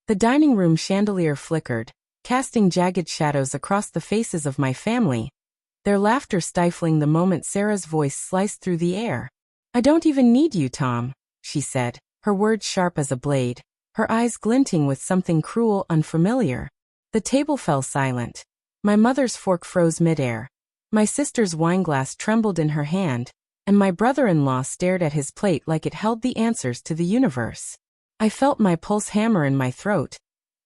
The dining room chandelier flickered, casting jagged shadows across the faces of my family, their laughter stifling the moment Sarah's voice sliced through the air. "I don't even need you, Tom," she said, her words sharp as a blade, her eyes glinting with something cruel, unfamiliar. The table fell silent. My mother's fork froze midair. My sister's wineglass trembled in her hand, and my brother-in-law stared at his plate like it held the answers to the universe. I felt my pulse hammer in my throat,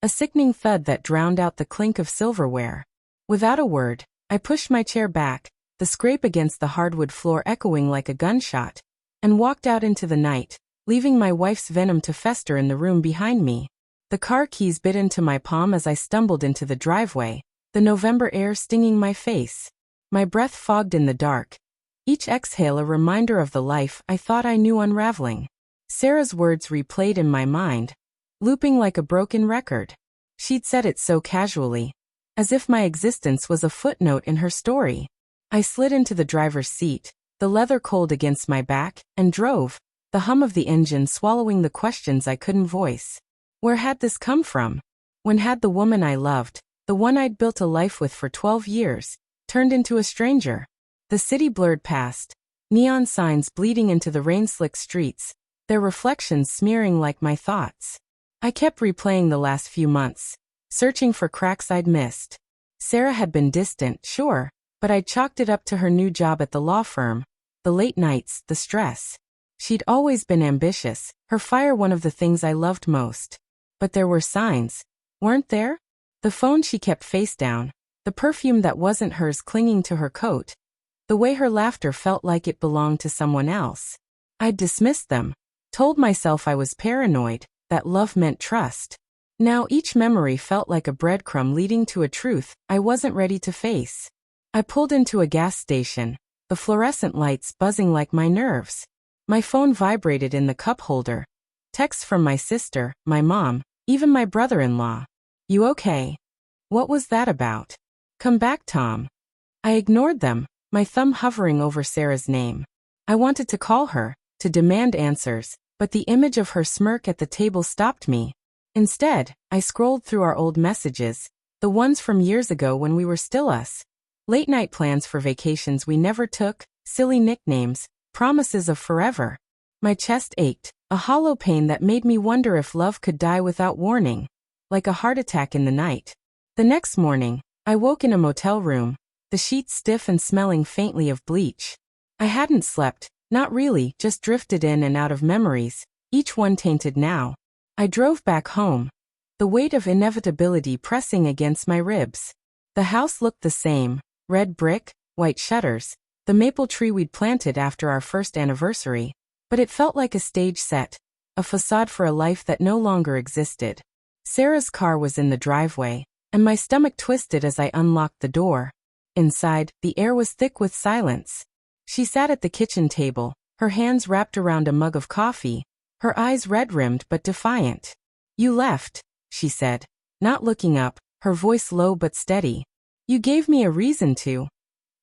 a sickening thud that drowned out the clink of silverware. Without a word, I pushed my chair back, the scrape against the hardwood floor echoing like a gunshot, and walked out into the night, leaving my wife's venom to fester in the room behind me. The car keys bit into my palm as I stumbled into the driveway, the November air stinging my face. My breath fogged in the dark, each exhale a reminder of the life I thought I knew unraveling. Sarah's words replayed in my mind, looping like a broken record. She'd said it so casually, as if my existence was a footnote in her story. I slid into the driver's seat, the leather cold against my back, and drove, the hum of the engine swallowing the questions I couldn't voice. Where had this come from? When had the woman I loved, the one I'd built a life with for 12 years, turned into a stranger? The city blurred past, neon signs bleeding into the rain-slicked streets, their reflections smearing like my thoughts. I kept replaying the last few months, searching for cracks I'd missed. Sarah had been distant, sure, but I'd chalked it up to her new job at the law firm, the late nights, the stress. She'd always been ambitious, her fire one of the things I loved most. But there were signs, weren't there? The phone she kept face down, the perfume that wasn't hers clinging to her coat, the way her laughter felt like it belonged to someone else. I'd dismissed them, told myself I was paranoid, that love meant trust. Now each memory felt like a breadcrumb leading to a truth I wasn't ready to face. I pulled into a gas station, the fluorescent lights buzzing like my nerves. My phone vibrated in the cup holder. Texts from my sister, my mom, even my brother-in-law. "You okay? What was that about? Come back, Tom." I ignored them, my thumb hovering over Sarah's name. I wanted to call her, to demand answers, but the image of her smirk at the table stopped me. Instead, I scrolled through our old messages, the ones from years ago when we were still us. Late-night plans for vacations we never took, silly nicknames, promises of forever. My chest ached, a hollow pain that made me wonder if love could die without warning, like a heart attack in the night. The next morning, I woke in a motel room, the sheets stiff and smelling faintly of bleach. I hadn't slept, not really, just drifted in and out of memories, each one tainted now. I drove back home, the weight of inevitability pressing against my ribs. The house looked the same, red brick, white shutters, the maple tree we'd planted after our first anniversary, but it felt like a stage set, a facade for a life that no longer existed. Sarah's car was in the driveway, and my stomach twisted as I unlocked the door. Inside, the air was thick with silence. She sat at the kitchen table, her hands wrapped around a mug of coffee, her eyes red-rimmed but defiant. "You left," she said, not looking up, her voice low but steady. "You gave me a reason to."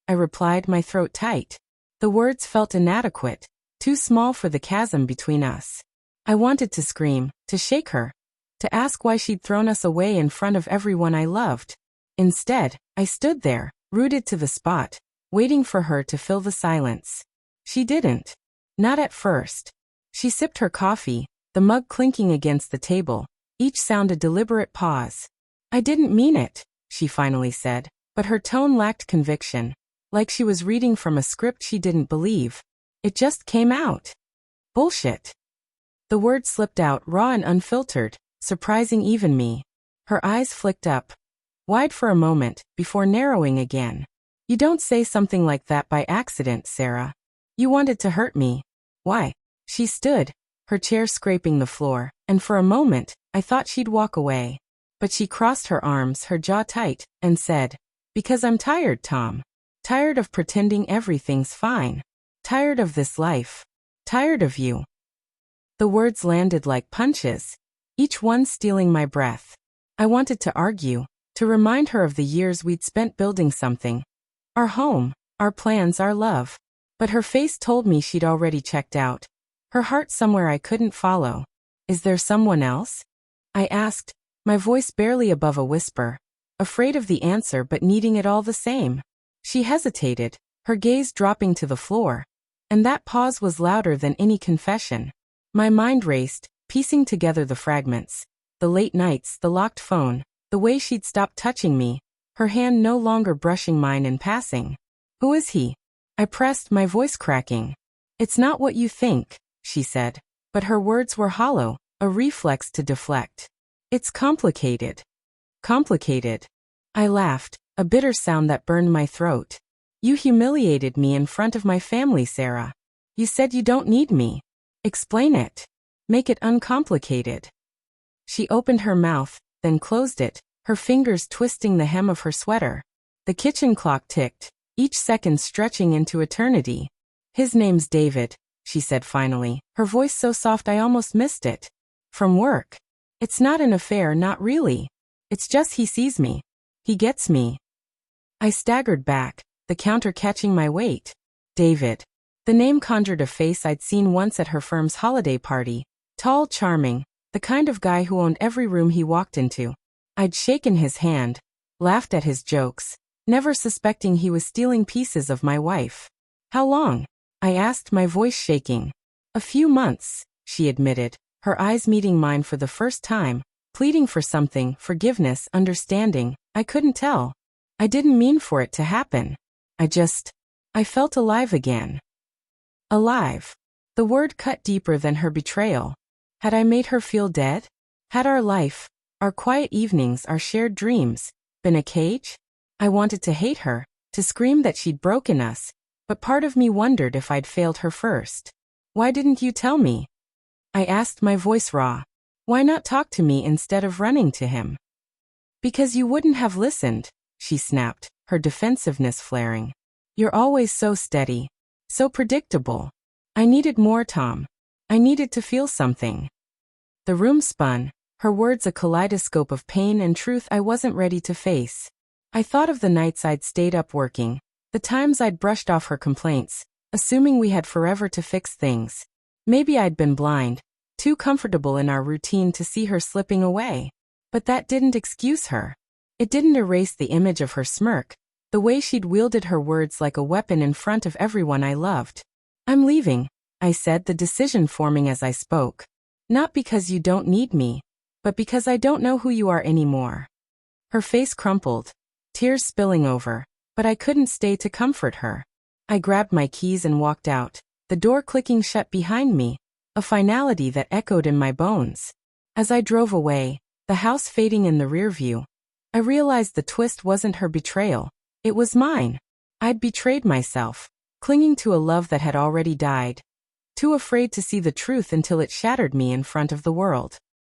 I replied, my throat tight. The words felt inadequate, too small for the chasm between us. I wanted to scream, to shake her, to ask why she'd thrown us away in front of everyone I loved. Instead, I stood there, rooted to the spot, waiting for her to fill the silence. She didn't. Not at first. She sipped her coffee, the mug clinking against the table, each sound a deliberate pause. "I didn't mean it," she finally said, but her tone lacked conviction, like she was reading from a script she didn't believe. "It just came out." "Bullshit." The word slipped out raw and unfiltered, surprising even me. Her eyes flicked up, wide for a moment, before narrowing again. "You don't say something like that by accident, Sarah. You wanted to hurt me. Why?" She stood, her chair scraping the floor, and for a moment, I thought she'd walk away. But she crossed her arms, her jaw tight, and said, "Because I'm tired, Tom. Tired of pretending everything's fine. Tired of this life. Tired of you." The words landed like punches, each one stealing my breath. I wanted to argue, to remind her of the years we'd spent building something. Our home, our plans, our love. But her face told me she'd already checked out. Her heart somewhere I couldn't follow. "Is there someone else?" I asked, my voice barely above a whisper, afraid of the answer but needing it all the same. She hesitated, her gaze dropping to the floor, and that pause was louder than any confession. My mind raced, piecing together the fragments. The late nights, the locked phone, the way she'd stopped touching me, her hand no longer brushing mine in passing. Who is he? I pressed, my voice cracking. It's not what you think, she said, but her words were hollow, a reflex to deflect. It's complicated. Complicated. I laughed, a bitter sound that burned my throat. You humiliated me in front of my family, Sarah. You said you don't need me. Explain it. Make it uncomplicated. She opened her mouth, then closed it, her fingers twisting the hem of her sweater. The kitchen clock ticked, each second stretching into eternity. His name's David, she said finally, her voice so soft I almost missed it. From work. It's not an affair, not really. It's just he sees me. He gets me. I staggered back, the counter catching my weight. David. The name conjured a face I'd seen once at her firm's holiday party. Tall, charming, the kind of guy who owned every room he walked into. I'd shaken his hand, laughed at his jokes, never suspecting he was stealing pieces of my wife. How long? I asked, my voice shaking. A few months, she admitted, her eyes meeting mine for the first time, pleading for something, forgiveness, understanding. I couldn't tell. I didn't mean for it to happen. I felt alive again. Alive. The word cut deeper than her betrayal. Had I made her feel dead? Had our life, our quiet evenings, our shared dreams, been a cage? I wanted to hate her, to scream that she'd broken us, but part of me wondered if I'd failed her first. Why didn't you tell me? I asked, my voice raw. Why not talk to me instead of running to him? Because you wouldn't have listened, she snapped, her defensiveness flaring. You're always so steady, so predictable. I needed more, Tom. I needed to feel something. The room spun, her words a kaleidoscope of pain and truth I wasn't ready to face. I thought of the nights I'd stayed up working, the times I'd brushed off her complaints, assuming we had forever to fix things. Maybe I'd been blind, too comfortable in our routine to see her slipping away. But that didn't excuse her. It didn't erase the image of her smirk, the way she'd wielded her words like a weapon in front of everyone I loved. I'm leaving, I said, the decision forming as I spoke. Not because you don't need me, but because I don't know who you are anymore. Her face crumpled, tears spilling over, but I couldn't stay to comfort her. I grabbed my keys and walked out, the door clicking shut behind me, a finality that echoed in my bones. As I drove away, the house fading in the rear view, I realized the twist wasn't her betrayal, it was mine. I'd betrayed myself, clinging to a love that had already died, too afraid to see the truth until it shattered me in front of the world.